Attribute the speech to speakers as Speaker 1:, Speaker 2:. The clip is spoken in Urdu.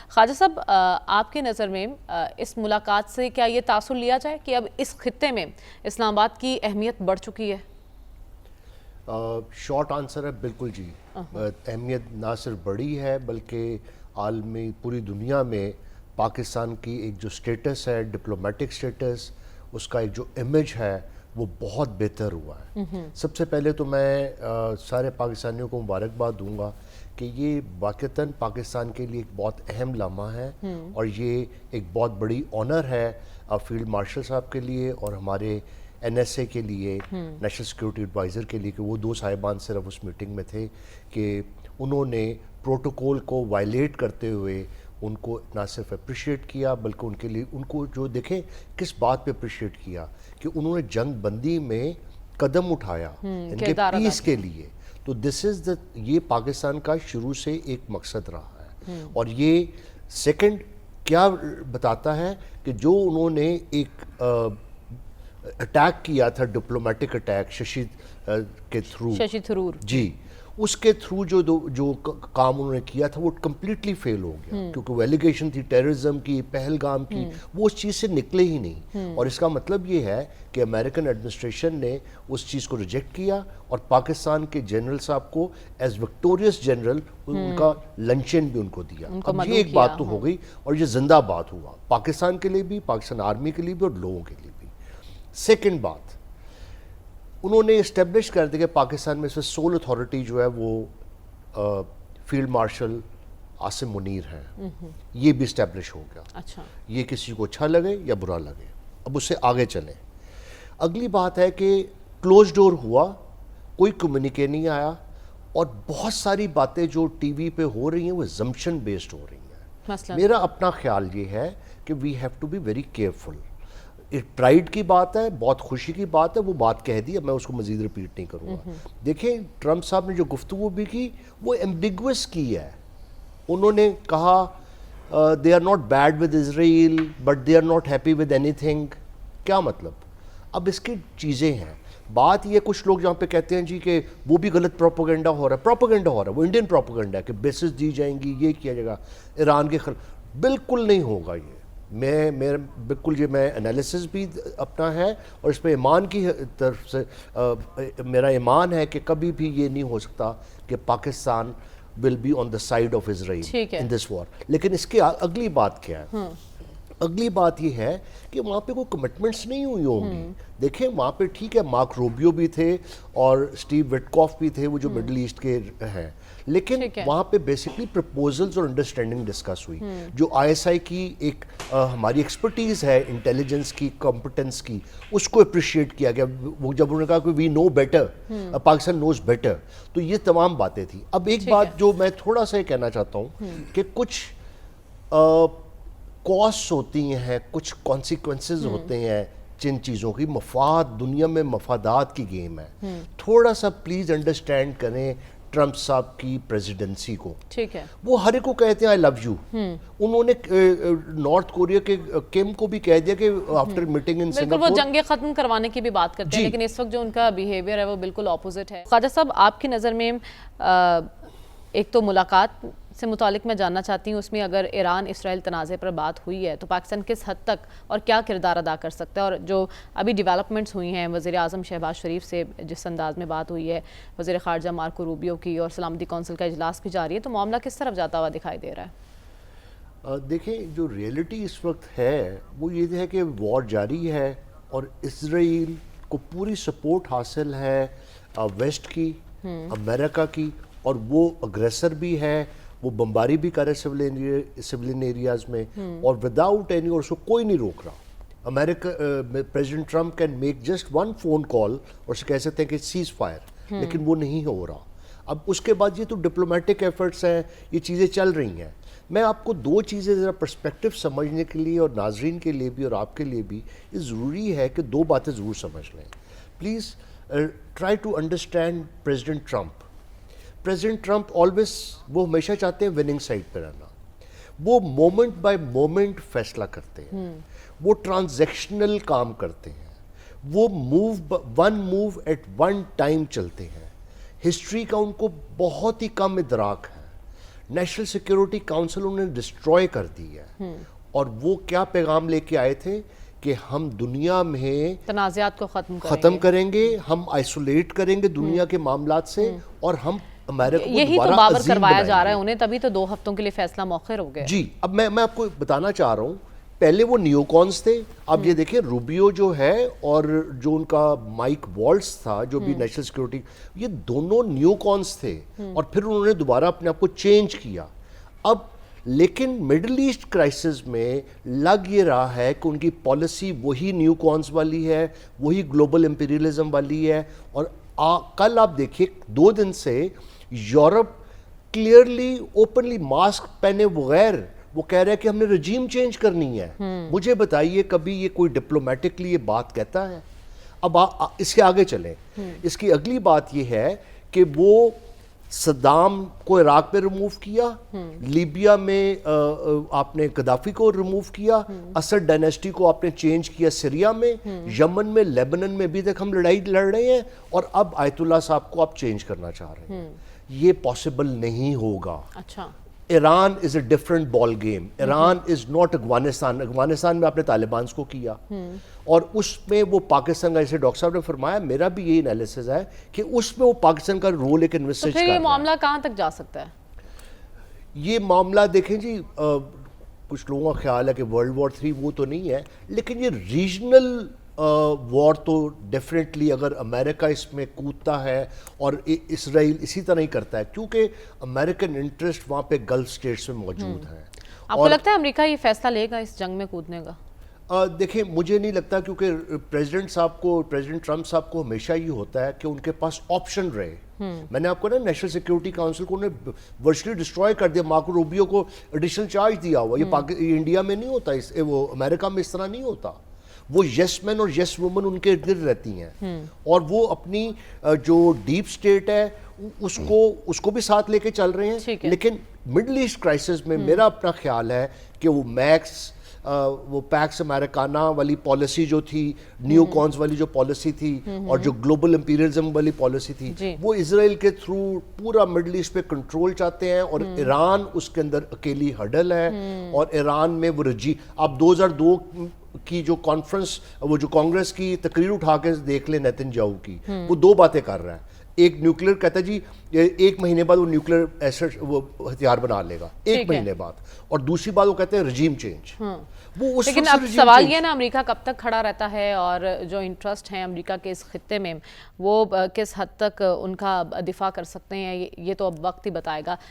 Speaker 1: خواجہ صاحب آپ کی نظر میں اس ملاقات سے کیا یہ تاثر لیا جائے کہ اب اس خطے میں اسلام آباد کی اہمیت بڑھ چکی ہے؟
Speaker 2: شارٹ آنسر ہے بالکل جی. اہمیت نہ صرف بڑی ہے بلکہ عالمی پوری دنیا میں پاکستان کی ایک جو سٹیٹس ہے، ڈپلومیٹک سٹیٹس، اس کا ایک جو امیج ہے وہ بہت بہتر ہوا ہے. سب سے پہلے تو میں سارے پاکستانیوں کو مبارکباد دوں گا کہ یہ واقعتاً پاکستان کے لیے ایک بہت اہم لمحہ ہے اور یہ ایک بہت بڑی آنر ہے فیلڈ مارشل صاحب کے لیے اور ہمارے این ایس اے کے لیے، نیشنل سیکیورٹی ایڈوائزر کے لیے، کہ وہ دو صاحبان صرف اس میٹنگ میں تھے کہ انہوں نے پروٹوکول کو وائلیٹ کرتے ہوئے ان کو نہ صرف اپریشیٹ کیا بلکہ ان کے لیے ان کو جو دیکھیں کس بات پہ اپریشیٹ کیا کہ انہوں نے جنگ بندی میں قدم اٹھایا ان کے پیس کے لیے. تو دس از یہ پاکستان کا شروع سے ایک مقصد رہا ہے. اور یہ سیکنڈ کیا بتاتا ہے کہ جو انہوں نے ایک اٹیک کیا تھا، ڈپلومیٹک اٹیک ششی کے تھرو جی، اس کے تھرو جو کام انہوں نے کیا تھا وہ کمپلیٹلی فیل ہو گیا کیونکہ وہ ایلیگیشن تھی ٹیررزم کی، پہلگام کی، وہ اس چیز سے نکلے ہی نہیں. اور اس کا مطلب یہ ہے کہ امریکن ایڈمنسٹریشن نے اس چیز کو ریجیکٹ کیا اور پاکستان کے جنرل صاحب کو ایز وکٹوریس جنرل ان کا لنچن بھی ان کو دیا. اب یہ ایک بات تو ہو گئی اور یہ زندہ بات ہوا پاکستان کے لیے بھی، پاکستان آرمی کے لیے بھی اور لوگوں کے لیے بھی. سیکنڈ بات، انہوں نے اسٹیبلش کر دیا کہ پاکستان میں سے سول اتھارٹی جو ہے وہ فیلڈ مارشل عاصم منیر ہیں. یہ بھی اسٹیبلش ہو گیا. یہ کسی کو اچھا لگے یا برا لگے. اب اس سے آگے چلیں. اگلی بات ہے کہ کلوز ڈور ہوا، کوئی کمیونیکے نہیں آیا اور بہت ساری باتیں جو ٹی وی پہ ہو رہی ہیں وہ زمپشن بیسڈ ہو رہی ہیں. میرا اپنا خیال یہ ہے کہ we have to be very careful. Pride کی بات ہے، بہت خوشی کی بات ہے، وہ بات کہہ دی، اب میں اس کو مزید ریپیٹ نہیں کروں گا. دیکھیں ٹرمپ صاحب نے جو گفتگو بھی کی وہ ایمبیگوس کی ہے. انہوں نے کہا they are not bad with Israel but they are not happy with اینی تھنگ. کیا مطلب؟ اب اس کی چیزیں ہیں. بات یہ کچھ لوگ جہاں پہ کہتے ہیں جی کہ وہ بھی غلط پروپیگنڈا ہو رہا ہے. پروپیگنڈا ہو رہا ہے وہ انڈین پروپیگنڈا ہے کہ بیسز دی جائیں گی، یہ کیا جائے گا ایران کے خلاف. بالکل نہیں ہوگا. یہ بالکل یہ میں انالیسس بھی اپنا ہے اور اس پہ ایمان کی طرف سے میرا ایمان ہے کہ کبھی بھی یہ نہیں ہو سکتا کہ Pakistan will be on the side of Israel in this war. لیکن اس کی اگلی بات کیا ہے؟ اگلی بات یہ ہے کہ وہاں پہ کوئی کمٹمنٹس نہیں ہوئی ہوں گی. دیکھیں وہاں پہ ٹھیک ہے مارک روبیو بھی تھے اور اسٹیو وٹکاف بھی تھے، وہ جو مڈل ایسٹ کے ہیں، لیکن وہاں پہ بیسکلی پرپوزلز اور انڈرسٹینڈنگ ڈسکس ہوئی. جو آئی ایس آئی کی ایک ہماری ایکسپرٹیز ہے انٹیلیجنس کی، کمپٹنس کی، اس کو اپریشیٹ کیا گیا. وہ جب انہوں نے کہا کہ وی نو بیٹر، پاکستان نوز بیٹر، تو یہ تمام باتیں تھیں. اب ایک بات جو میں تھوڑا سا یہ کہنا چاہتا ہوں کہ کچھ کاسٹ ہوتی ہیں، کچھ کانسیکوینسز ہوتے ہیں جن چیزوں کی. مفاد، دنیا میں مفادات کی گیم ہے. تھوڑا سا پلیز انڈرسٹینڈ کریں ٹرمپ صاحب کی پریزیڈنسی کو. ٹھیک ہے، وہ ہر ایک کو کہتے ہیں آئی لو یو. انہوں نے نارتھ کوریا کے کیم کو بھی کہہ دیا کہ آفٹر میٹنگ ان سنگاپور
Speaker 1: وہ جنگیں ختم کروانے کی بھی بات کرتے ہیں، لیکن اس وقت جو ان کا بیہیویئر ہے وہ بالکل اپوزٹ ہے. خواجہ صاحب آپ کی نظر میں ایک تو ملاقات سے متعلق میں جاننا چاہتی ہوں، اس میں اگر ایران اسرائیل تنازع پر بات ہوئی ہے تو پاکستان کس حد تک اور کیا کردار ادا کر سکتا ہے؟ اور جو ابھی ڈیولپمنٹس ہوئی ہیں، وزیر اعظم شہباز شریف سے جس انداز میں بات ہوئی ہے، وزیر خارجہ مارکو روبیو کی، اور سلامتی کونسل کا اجلاس بھی جاری ہے، تو معاملہ کس طرف جاتا ہوا دکھائی دے رہا ہے؟
Speaker 2: دیکھیں جو ریئلٹی اس وقت ہے وہ یہ ہے کہ وار جاری ہے اور اسرائیل کو پوری سپورٹ حاصل ہے ویسٹ کی، امریکہ کی، اور وہ اگریسر بھی ہے، وہ بمباری بھی کرے سولین ایریاز میں، اور وداؤٹ اینی، اور اس کو کوئی نہیں روک رہا. امریکہ president Trump can make just one phone call اور اسے کہہ سکتے ہیں کہ سیز فائر، لیکن وہ نہیں ہو رہا. اب اس کے بعد یہ تو ڈپلومیٹک ایفرٹس ہیں، یہ چیزیں چل رہی ہیں. میں آپ کو دو چیزیں ذرا پرسپیکٹو سمجھنے کے لیے اور ناظرین کے لیے بھی اور آپ کے لیے بھی یہ ضروری ہے کہ دو باتیں ضرور سمجھ لیں. Please try to understand President Trump. President Trump always وہ ہمیشہ چاہتے ہیں وننگ سائڈ پہ رہنا. وہ مومنٹ بائی مومنٹ فیصلہ کرتے ہیں، وہ ٹرانزیکشنل کام کرتے ہیں، وہ one move at one time چلتے ہیں. ہسٹری کا ان کو بہت ہی کم ادراک ہے. نیشنل سیکیورٹی کاؤنسل انہوں نے ڈسٹروائے کر دی ہے. اور وہ کیا پیغام لے کے آئے تھے کہ ہم دنیا میں
Speaker 1: تنازعات کو
Speaker 2: ختم کریں گے, ہم آئسولیٹ کریں گے دنیا کے معاملات سے, اور ہم امریکہ کو
Speaker 1: یہی تو
Speaker 2: دوبارہ
Speaker 1: بابر
Speaker 2: عظیم
Speaker 1: کروایا
Speaker 2: بنائیں
Speaker 1: جا رہا
Speaker 2: گے.
Speaker 1: ہے انہیں, تبھی تو 2 ہفتوں کے لیے فیصلہ مؤخر ہو گیا.
Speaker 2: جی اب میں آپ کو بتانا چاہ رہا ہوں, پہلے وہ نیو کونز تھے, اب یہ دیکھیں روبیو جو ہے اور جو ان کا مائک والٹس تھا جو بھی نیشنل سیکیورٹی, یہ دونوں نیو کونز تھے, اور پھر انہوں نے دوبارہ اپنے آپ کو چینج کیا. اب لیکن مڈل ایسٹ کرائسس میں لگ یہ رہا ہے کہ ان کی پالیسی وہی نیو کونز والی ہے, وہی گلوبل امپیریلزم والی ہے. اور کل آپ دیکھیے 2 دن سے یورپ کلیئرلی اوپنلی ماسک پہنے بغیر وہ کہہ رہا ہے کہ ہم نے رجیم چینج کرنی ہے. مجھے بتائیے کبھی یہ کوئی ڈپلومیٹکلی یہ بات کہتا ہے؟ اب اس کے آگے چلیں. اس کی اگلی بات یہ ہے کہ وہ صدام کو عراق میں ریموو کیا, لیبیا میں آپ نے قذافی کو ریموو کیا, اسد ڈائنیسٹی کو آپ نے چینج کیا سیریا میں, یمن میں, لیبنن میں ابھی تک ہم لڑائی لڑ رہے ہیں, اور اب آیت اللہ صاحب کو آپ چینج کرنا چاہ رہے ہیں. یہ پاسبل نہیں ہوگا.
Speaker 1: اچھا,
Speaker 2: Iran is a different ball game. Iran is not Afghanistan. Afghanistan میں آپ نے طالبان کو کیا, اور اس میں وہ پاکستان کا, جیسے ڈاکٹر صاحب نے فرمایا, میرا بھی یہی انالیسز ہے کہ اس میں وہ پاکستان کا رول ایک انویسٹ کر رہا ہے.
Speaker 1: پھر یہ معاملہ کہاں تک جا سکتا ہے؟
Speaker 2: یہ معاملہ دیکھیں جی, کچھ لوگوں کا خیال ہے کہ ورلڈ وار 3 وہ تو نہیں ہے, لیکن یہ ریجنل وار تو ڈیفینیٹلی اگر امریکہ اس میں کودتا ہے, اور اسرائیل اسی طرح ہی کرتا ہے, کیونکہ امریکن انٹرسٹ وہاں پہ گلف سٹیٹس میں موجود ہیں.
Speaker 1: آپ کو لگتا ہے امریکہ یہ فیصلہ لے گا اس جنگ میں کودنے کا؟
Speaker 2: دیکھیں مجھے نہیں لگتا, کیونکہ پریزیڈنٹ ٹرمپ صاحب کو ہمیشہ یہ ہوتا ہے کہ ان کے پاس آپشن رہے. میں نے آپ کو نا نیشنل سیکیورٹی کاؤنسل کو انہیں ورچولی ڈسٹروائے کر دیا, مارکو روبیو کو ایڈیشنل چارج دیا ہوا. یہ انڈیا میں نہیں ہوتا, وہ امریکہ میں اس طرح نہیں ہوتا. وہ یس مین اور یس وومن ان کے ارد گرد رہتی ہیں, اور وہ اپنی جو ڈیپ سٹیٹ ہے اس کو بھی ساتھ لے کے چل رہے ہیں. لیکن مڈل ایسٹ کرائسس میں میرا اپنا خیال ہے کہ وہ پیکس امریکانہ والی پالیسی جو تھی, نیو کونز والی جو پالیسی تھی, اور جو گلوبل امپیریلزم والی پالیسی تھی, وہ اسرائیل کے تھرو پورا مڈل ایسٹ پہ کنٹرول چاہتے ہیں, اور ایران اس کے اندر اکیلی ہڈل ہے. اور ایران میں وہ آپ 2002 کی جو کانفرنس, وہ جو کانگریس کی تقریر اٹھا کے دیکھ لیں نیتن یاہو کی, وہ 2 باتیں کر رہا ہے. ایک نیوکلیر کہتا ہے جی 1 مہینے بعد وہ نیوکلیر ایسٹ وہ ہتھیار بنا لے گا, 1 مہینے بعد, اور دوسری بات وہ کہتے ہیں رجیم چینج.
Speaker 1: لیکن اب سوال یہ نا, امریکہ کب تک کھڑا رہتا ہے, اور جو انٹرسٹ ہیں امریکہ کے اس خطے میں وہ کس حد تک ان کا دفاع کر سکتے ہیں, یہ تو اب وقت ہی بتائے گا.